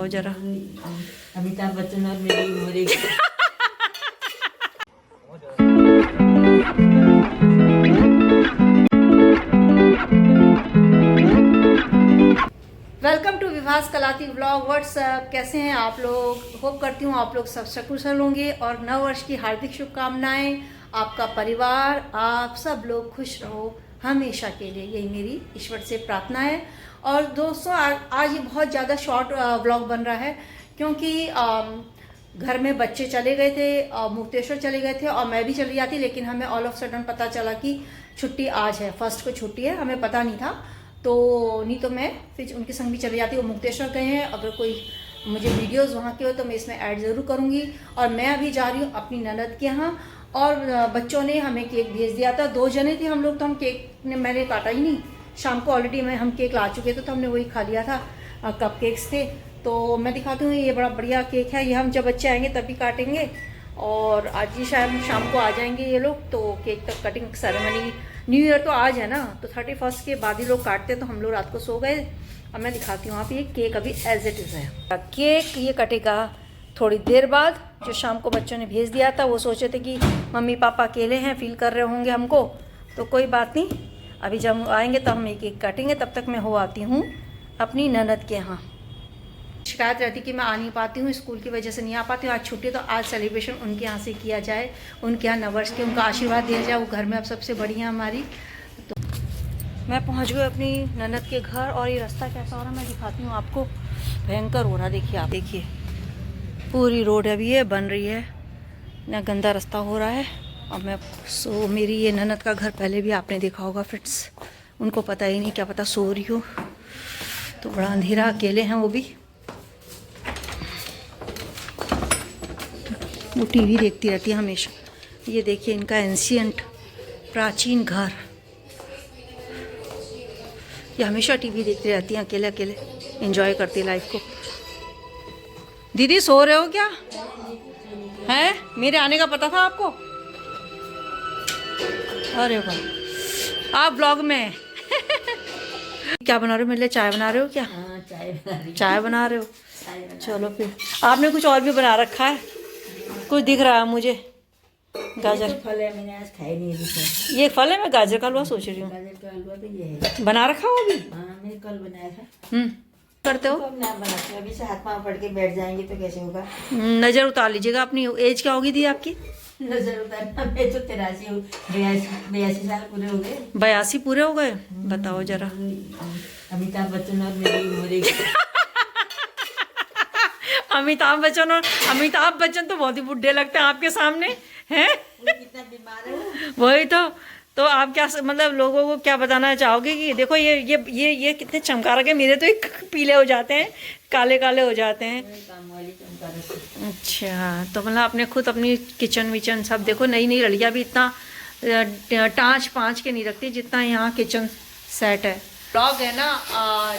बताओ जरा। अमिताभ बच्चन और मेरी उम्र एक। Welcome to Vibhas Kalati vlog. What's up, कैसे हैं आप लोग? होप करती हूँ आप लोग सब सकुशल होंगे और नव वर्ष की हार्दिक शुभकामनाएं। आपका परिवार, आप सब लोग खुश रहो हमेशा के लिए, यही मेरी ईश्वर से प्रार्थना है। और दोस्तों आज ये बहुत ज़्यादा शॉर्ट व्लॉग बन रहा है क्योंकि घर में बच्चे चले गए थे, मुक्तेश्वर चले गए थे और मैं भी चली जाती, लेकिन हमें ऑल ऑफ सडन पता चला कि छुट्टी आज है, फर्स्ट को छुट्टी है, हमें पता नहीं था। तो नहीं तो मैं फिर उनके संग भी चली जाती। वो मुक्तेश्वर गए हैं, अगर कोई मुझे वीडियोस वहाँ के हो तो मैं इसमें ऐड ज़रूर करूँगी। और मैं अभी जा रही हूँ अपनी ननद के यहाँ, और बच्चों ने हमें केक भेज दिया था। 2 जने थे हम लोग, तो हम केक ने मैंने काटा ही नहीं। शाम को ऑलरेडी हम केक ला चुके थे तो हमने वही खा लिया था, कप केक्स थे। तो मैं दिखाती हूँ, ये बड़ा बढ़िया केक है, ये हम जब बच्चे आएंगे तभी काटेंगे। और आज ही शायद शाम को आ जाएंगे ये लोग, तो केक तक कटिंग सेरेमनी, न्यू ईयर तो आज है ना, तो 31 के बाद ही लोग काटते हैं, तो हम लोग रात को सो गए। अब मैं दिखाती हूँ, आप ये केक अभी एज इट इज़ है। केक ये कटेगा थोड़ी देर बाद। जो शाम को बच्चों ने भेज दिया था, वो सोचे थे कि मम्मी पापा अकेले हैं, फील कर रहे होंगे हमको, तो कोई बात नहीं, अभी जब आएंगे तब हम एक केक काटेंगे। तब तक मैं हो आती हूँ अपनी ननद के यहाँ। शिकायत रहती कि मैं आ नहीं पाती हूँ, स्कूल की वजह से नहीं आ पाती हूँ। आज छुट्टी, तो आज सेलिब्रेशन उनके यहाँ से किया जाए, उनके यहाँ नववर्ष के उनका आशीर्वाद दिया जाए। वो घर में अब सबसे बड़ी हैं हमारी। तो मैं पहुँच गई अपनी ननद के घर, और ये रास्ता कैसा हो रहा है मैं दिखाती हूँ आपको। भयंकर हो रहा, देखिए आप, देखिए पूरी रोड अभी ये बन रही है ना, गंदा रास्ता हो रहा है। और मैं मेरी ये ननद का घर पहले भी आपने देखा होगा फ्रेंड्स, उनको पता ही नहीं, क्या पता सो रही हो। तो बड़ा अंधेरा, अकेले हैं वो भी। वो टीवी देखती रहती है हमेशा। ये देखिए इनका एंशियंट प्राचीन घर, ये हमेशा टीवी देखती रहती है, अकेले अकेले एंजॉय करती है लाइफ को। दीदी सो रहे हो क्या? हैं? मेरे आने का पता था आपको? अरे वाह, आप ब्लॉग में क्या बना रहे हो? मेरे लिए चाय बना रहे हो क्या? हाँ, चाय बना रहे हो। चलो फिर, आपने कुछ और भी बना रखा है, कुछ दिख रहा है मुझे। गाजर तो फल है, मैंने आज खाए नहीं है। ये फल है, मैं गाजर का हलवा सोच रही हूँ। गाजर का हलवा तो ये है, बना रखा हो अभी? हाँ मैंने कल बनाया था। करते हो? तो अब ना बनाते हैं, अभी से हाथ पाँव पड़ के बैठ जाएंगे तो कैसे होगा। नज़र उतार लीजिएगा अपनी। एज क्या होगी दी आपकी? नजर उतारना, मैं तो 83 हूँ, 82 साल पूरे हो गए। 82 पूरे हो गए? बताओ जरा। अमिताभ बच्चन और मेरी उम्र एक। अमिताभ बच्चन तो बहुत ही बुढ़े लगते हैं आपके सामने हैं। कितना बीमार है वही तो आप क्या मतलब लोगों को क्या बताना चाहोगे कि देखो ये कितने चमकारक है, मेरे तो एक पीले हो जाते हैं, काले काले हो जाते हैं। काम वाली चमका। अच्छा, तो मतलब आपने खुद अपनी किचन विचन सब देखो, नई नई लड़कियां भी इतना टाँच पाँच के नहीं रखती जितना यहाँ किचन सेट है। ब्लॉग है ना,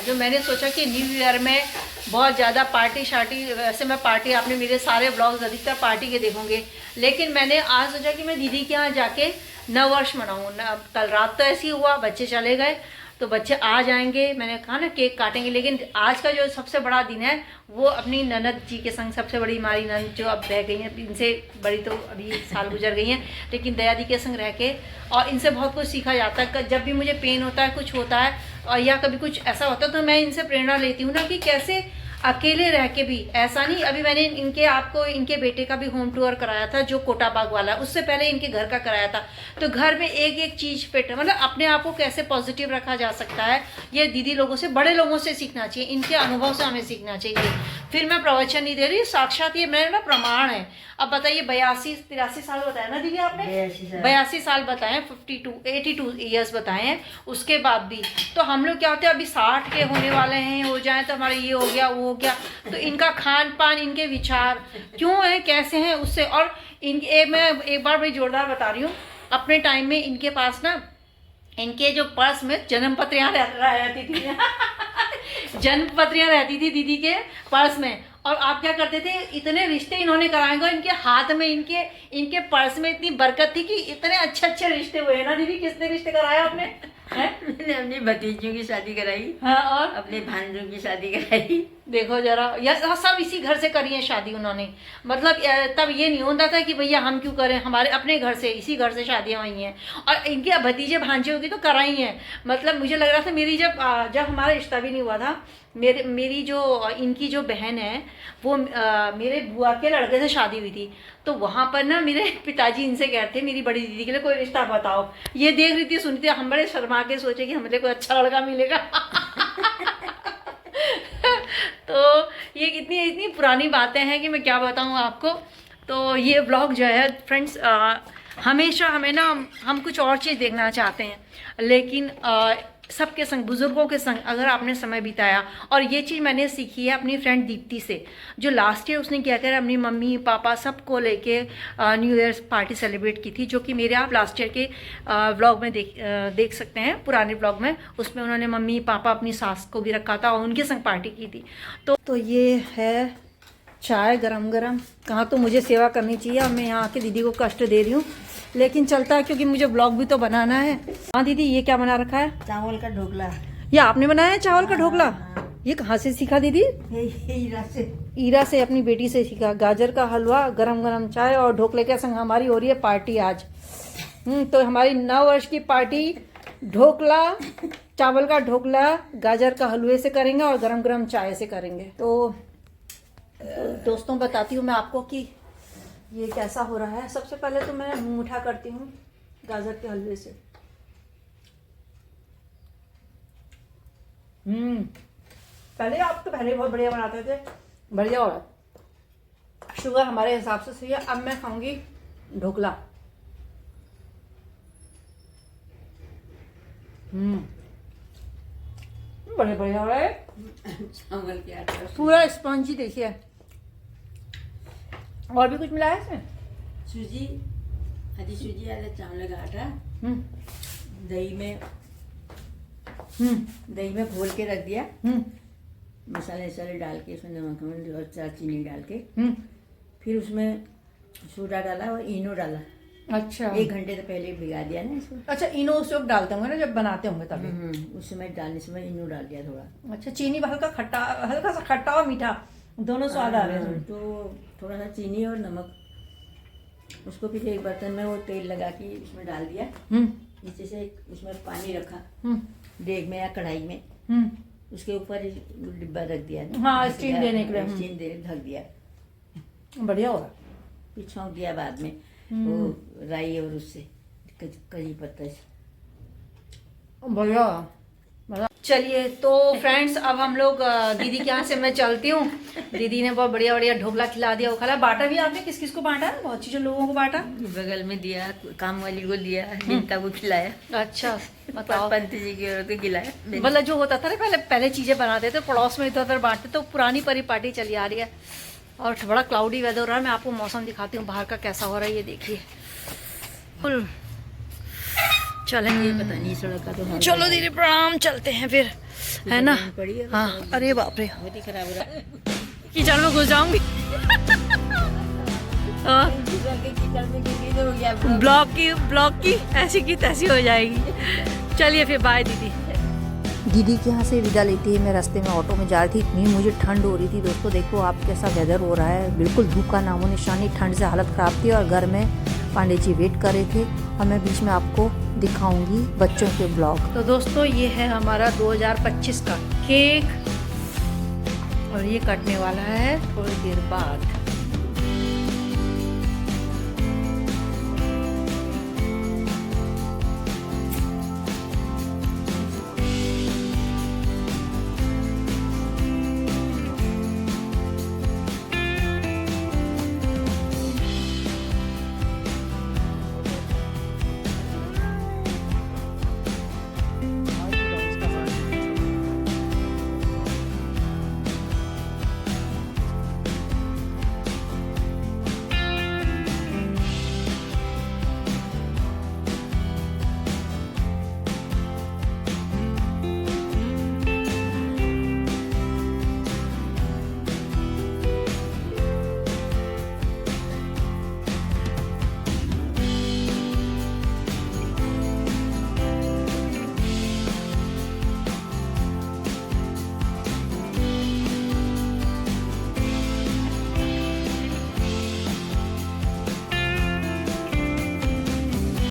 जो मैंने सोचा कि न्यू ईयर में बहुत ज़्यादा पार्टी शार्टी, वैसे मैं पार्टी, आपने मेरे सारे ब्लॉग्स अधिकतर पार्टी के देखोगे, लेकिन मैंने आज सोचा कि मैं दीदी के यहाँ जाके नव वर्ष मनाऊँ ना। कल रात तो ऐसे ही हुआ, बच्चे चले गए, तो बच्चे आ जाएंगे, मैंने कहा ना केक काटेंगे, लेकिन आज का जो सबसे बड़ा दिन है वो अपनी ननद जी के संग, सबसे बड़ी हमारी ननद जो अब रह गई हैं, इनसे बड़ी तो अभी साल गुजर गई हैं, लेकिन दया दी के संग रह के, और इनसे बहुत कुछ सीखा जाता है। जब भी मुझे पेन होता है, कुछ होता है, और या कभी कुछ ऐसा होता है, तो मैं इनसे प्रेरणा लेती हूँ ना कि कैसे अकेले रह के भी ऐसा नहीं। अभी मैंने इनके बेटे का भी होम टूर कराया था, जो कोटाबाग वाला, उससे पहले इनके घर का कराया था। तो घर में एक एक चीज़ पे मतलब अपने आप को कैसे पॉजिटिव रखा जा सकता है, ये दीदी लोगों से, बड़े लोगों से सीखना चाहिए, इनके अनुभव से हमें सीखना चाहिए। फिर मैं प्रवचन नहीं दे रही, साक्षात ये मेरा ना प्रमाण है। अब बताइए, 82-83 साल बताया ना दीदी आपने? 82 साल बताए, 82 ईयर्स बताए हैं। उसके बाद भी तो हम लोग क्या होते हैं, अभी 60 के होने वाले हैं, हो जाए तो हमारे ये हो गया वो हो गया। तो इनका खान पान, इनके विचार क्यों है, कैसे हैं, उससे। और मैं एक बार बड़ी जोरदार बता रही हूँ, अपने टाइम में इनके पास ना, इनके जो पर्स में जन्म पत्रियाँ रहती थी जन्म पत्रियाँ रहती थी दीदी के पर्स में। और आप क्या करते थे, इतने रिश्ते इन्होंने कराएंगे, इनके हाथ में, इनके पर्स में इतनी बरकत थी कि इतने अच्छे अच्छे रिश्ते हुए ना दीदी। कितने रिश्ते कराए आपने? मैंने अपनी भतीजियों की शादी कराई, हाँ, और अपने भांजों की शादी कराई। देखो जरा, या सब इसी घर से करी है शादी उन्होंने। मतलब तब ये नहीं होता था कि भैया हम क्यों करें, हमारे अपने घर से, इसी घर से शादियां हुई हैं। और इनके भतीजे भांजे होगी तो कराई हैं। मतलब मुझे लग रहा था मेरी जब हमारा रिश्ता भी नहीं हुआ था, मेरी जो इनकी जो बहन है वो मेरे बुआ के लड़के से शादी हुई थी। तो वहाँ पर ना मेरे पिताजी इनसे कहते मेरी बड़ी दीदी के लिए कोई रिश्ता बताओ। ये देख रही थी, सुनती थी, हम बड़े शर्मा के सोचे कि हमारे कोई अच्छा लड़का मिलेगा। तो ये इतनी पुरानी बातें हैं कि मैं क्या बताऊँ आपको। तो ये व्लॉग जो है फ्रेंड्स, हमेशा हमें ना, हम कुछ और चीज़ देखना चाहते हैं, लेकिन सबके संग, बुज़ुर्गों के संग अगर आपने समय बिताया। और ये चीज़ मैंने सीखी है अपनी फ्रेंड दीप्ति से, जो लास्ट ईयर उसने क्या करा, अपनी मम्मी पापा सबको लेके न्यू ईयर पार्टी सेलिब्रेट की थी, जो कि मेरे आप लास्ट ईयर के व्लॉग में देख सकते हैं, पुराने व्लॉग में। उसमें उन्होंने मम्मी पापा अपनी सास को भी रखा था और उनके संग पार्टी की थी। तो ये है चाय गरम गरम। कहाँ तो मुझे सेवा करनी चाहिए, और मैं यहाँ आके दीदी को कष्ट दे रही हूँ, लेकिन चलता है क्योंकि मुझे ब्लॉग भी तो बनाना है। हाँ दीदी, ये क्या बना रखा है? चावल का ढोकला। ये आपने बनाया है चावल का ढोकला? ये कहाँ से सीखा दीदी? ईरा से। ईरा से, अपनी बेटी से सीखा। गाजर का हलवा, गरम गरम चाय और ढोकले के संग हमारी हो रही है पार्टी आज। तो हमारी 9 वर्ष की पार्टी ढोकला, चावल का ढोकला गाजर का हलवे से करेंगे और गरम गरम चाय से करेंगे। तो दोस्तों बताती हूँ मैं आपको कि ये कैसा हो रहा है। सबसे पहले तो मैं मुँह मीठा करती हूँ गाजर के हलवे से। पहले आप तो पहले बहुत बढ़िया बनाते थे, बढ़िया हो रहा। शुगर हमारे हिसाब से सही है। अब मैं खाऊंगी ढोकला। बड़े बढ़िया हो रहा है। चावल के आटा पूरा स्पंजी देखिए। और भी कुछ मिला है इसमें? सूजी, आधी सूजी आधा चावल का आटा, दही में घोल के रख दिया, मसाले वसाले डाल के, उसमें नमक और चीनी डाल के, फिर उसमें सोडा डाला और इनो डाला। अच्छा, 1 घंटे तो पहले भिगा दिया ना इसको। अच्छा, इनो उस वक्त डालते होंगे ना जब बनाते होंगे तभी। उस समय डालने समय इनो डाल दिया थोड़ा। अच्छा, चीनी हल्का खट्टा, हल्का सा खट्टा और मीठा दोनों स्वाद आ रहे हैं। तो थोड़ा सा चीनी और नमक, उसको फिर एक बर्तन में वो तेल लगा के उसमें डाल दिया। नीचे से उसमें पानी रखा देग में या कढ़ाई में, उसके ऊपर डिब्बा रख दिया। हाँ, स्टीम देने के लिए। स्टीम दे ढक दिया। बढ़िया होगा। फिर छौंक दिया बाद में वो राई और उससे करी पत्ता से। बढ़िया। चलिए तो फ्रेंड्स, अब हम लोग दीदी के यहाँ से मैं चलती हूँ। दीदी ने बहुत बढ़िया बढ़िया ढोकला खिला दिया, वो खिला। बांटा भी आपने? किस किस को बांटा? बहुत चीज़ों लोगों को बांटा। बगल में दिया, काम वाली को दिया, नीता को खिलाया। अच्छा, बताओ। पंत जी की औरत को खिलाया। मतलब जो होता था ना पहले चीज़ें बनाते थे, पड़ोस में इधर उधर बांटते, तो पुरानी पार्टी चली आ रही है। और बड़ा क्लाउडी वेदर हो रहा है। मैं आपको मौसम दिखाती हूँ बाहर का कैसा हो रहा है, ये देखिए। फुल चलेंगे, पता नहीं सड़क का तो। चलो दीदी प्रणाम, चलते हैं फिर, है ना? हाँ, अरे बाप रे, बहुत ही खराब हो रहा है। कीचड़ में घुस जाऊंगी। ब्लॉक की ऐसी की तैसी हो जाएगी। चलिए फिर बाय दीदी। दीदी के यहाँ से विदा लेती है। मैं रास्ते में ऑटो में जा रही थी, इतनी मुझे ठंड हो रही थी। दोस्तों देखो आप कैसा वेदर हो रहा है, बिल्कुल धूप का नामो निशानी। ठंड से हालत ख़राब थी और घर में पांडे जी वेट कर रहे थे, और मैं बीच में आपको दिखाऊंगी बच्चों के ब्लॉग। तो दोस्तों ये है हमारा 2025 का केक, और ये कटने वाला है थोड़ी देर बाद।